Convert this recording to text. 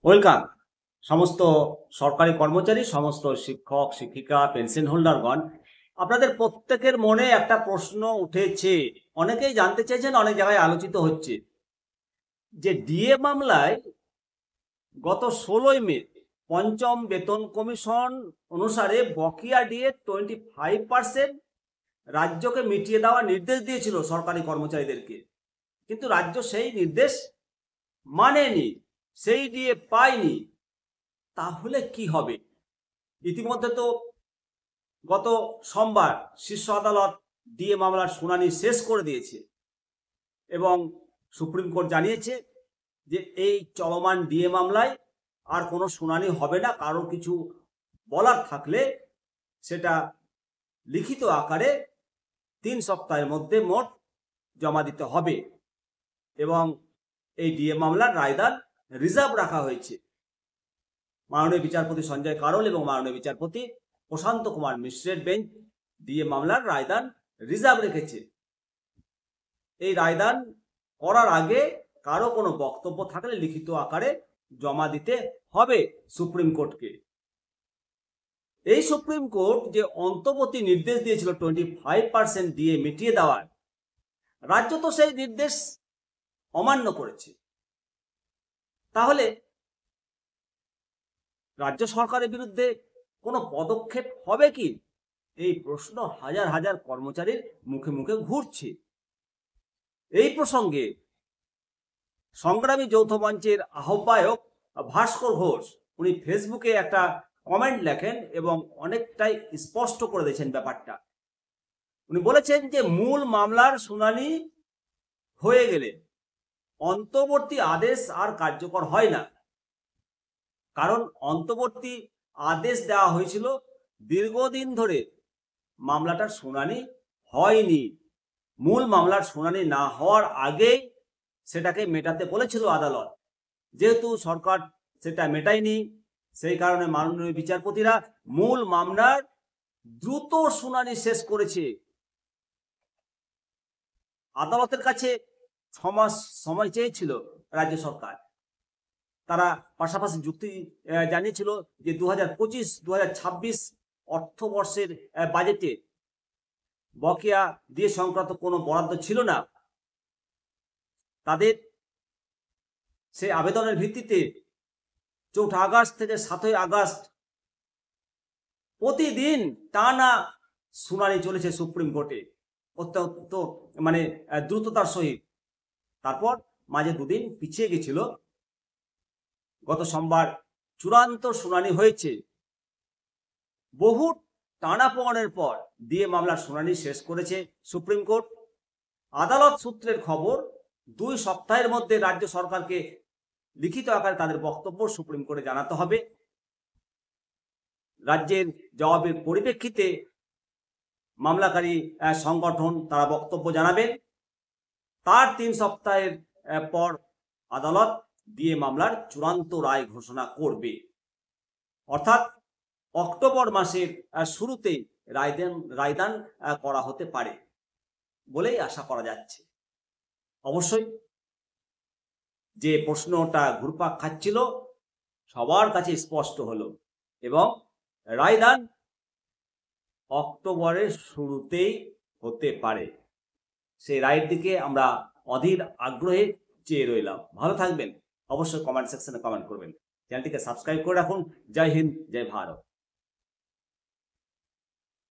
Welcome সমস্ত সরকারি কর্মচারী, সমস্ত শিক্ষক শিক্ষিকা, পেনশন হোল্ডারগণ। আপনাদের প্রত্যেকের মনে একটা প্রশ্ন উঠেছে, অনেকেই জানতে চেয়েছেন, অনেক জায়গায় আলোচিত হচ্ছে যে ডিএ মামলায় গত 16ই মে পঞ্চম বেতন কমিশন অনুসারে বকেয়া ডিএ 25% রাজ্যকে মিটিয়ে দেওয়ার নির্দেশ দিয়েছিল সরকারি কর্মচারীদেরকে, কিন্তু রাজ্য সেই নির্দেশ মানেনি, সেই ডিএ পায়নি। তাহলে কি হবে? ইতিমধ্যে তো গত সোমবার শীর্ষ আদালত ডিএ মামলার শুনানি শেষ করে দিয়েছে এবং সুপ্রিম কোর্ট জানিয়েছে যে এই চলমান ডিএ মামলায় আর কোনো শুনানি হবে না। কারো কিছু বলার থাকলে সেটা লিখিত আকারে 3 সপ্তাহের মধ্যে মোট জমা দিতে হবে এবং এই ডিএ মামলার রায়দান রিজার্ভ রাখা হয়েছে। মাননীয় বিচারপতি সঞ্জয় কারোল এবং মাননীয় বিচারপতি প্রশান্ত কুমার মিশ্রের বেঞ্চ ডিএ মামলার রায়দান রিজার্ভ রেখেছে। এই রায়দান করার আগে কারো কোনো বক্তব্য থাকলে লিখিত আকারে জমা দিতে হবে সুপ্রিম কোর্টকে। এই সুপ্রিম কোর্ট যে অন্তর্বর্তী নির্দেশ দিয়েছিল 25% ডিএ মিটিয়ে দেওয়ার, রাজ্য তো সেই নির্দেশ অমান্য করেছে। তাহলে রাজ্য সরকারের বিরুদ্ধে কোনো পদক্ষেপ হবে কি? এই প্রশ্ন হাজার হাজার কর্মচারীর মুখে মুখে ঘুরছে। এই প্রসঙ্গে সংগ্রামী যৌথ মঞ্চের আহ্বায়ক ভাস্কর ঘোষ উনি ফেসবুকে একটা কমেন্ট লেখেন এবং অনেকটাই স্পষ্ট করে দিয়েছেন ব্যাপারটা। উনি বলেছেন যে মূল মামলার শুনানি হয়ে গেলে অন্তর্বর্তী আদেশ আর কার্যকর হয় না, কারণ অন্তর্বর্তী আদেশ দেওয়া হয়েছিল দীর্ঘদিন ধরে মামলাটার শুনানি হয়নি। মূল মামলার শুনানি না হওয়ার আগেই সেটাকে মেটাতে বলেছিল আদালত। যেহেতু সরকার সেটা মেটায়নি, সেই কারণে মাননীয় বিচারপতিরা মূল মামলার দ্রুত শুনানি শেষ করেছে। আদালতের কাছে 6 মাস সময় চেয়েছিল রাজ্য সরকার। তারা পাশাপাশি যুক্তি জানিয়েছিল যে 2025-2026 অর্থবর্ষের বাজেটে বকেয়া দিয়ে সংক্রান্ত কোনো বরাদ্দ ছিল না। তাদের সেই আবেদনের ভিত্তিতে 4 আগস্ট থেকে 7 আগস্ট প্রতিদিন টানা শুনানি চলেছে সুপ্রিম কোর্টে, অত্যন্ত দ্রুততার সহিত। তারপর মাঝে 2 দিন পিছিয়ে গেছিল। গত সোমবার চূড়ান্ত শুনানি হয়েছে। বহু টানাপোড়েনের পর ডিএ মামলার শুনানি শেষ করেছে সুপ্রিম কোর্ট। আদালত সূত্রের খবর 2 সপ্তাহের মধ্যে রাজ্য সরকারকে লিখিত আকারে তাদের বক্তব্য সুপ্রিম কোর্টে জানাতে হবে। রাজ্যের জবাবের পরিপ্রেক্ষিতে মামলাকারী সংগঠন তারা বক্তব্য জানাবেন। তার 3 সপ্তাহের পর আদালত ডিএ মামলার চূড়ান্ত রায় ঘোষণা করবে, অর্থাৎ অক্টোবর মাসের শুরুতেই রায়দান করা হতে পারে বলেই আশা করা যাচ্ছে। অবশ্যই যে প্রশ্নটা ঘুরপাক খাচ্ছিল সবার কাছে স্পষ্ট হলো এবং রায়দান অক্টোবরের শুরুতেই হতে পারে। সেই রায়ের দিকে আমরা অধীর আগ্রহে চেয়ে রইলাম। ভালো থাকবেন, অবশ্যই কমেন্ট সেকশনে কমেন্ট করবেন, চ্যানেলটিকে সাবস্ক্রাইব করে রাখুন। জয় হিন্দ, জয় ভারত।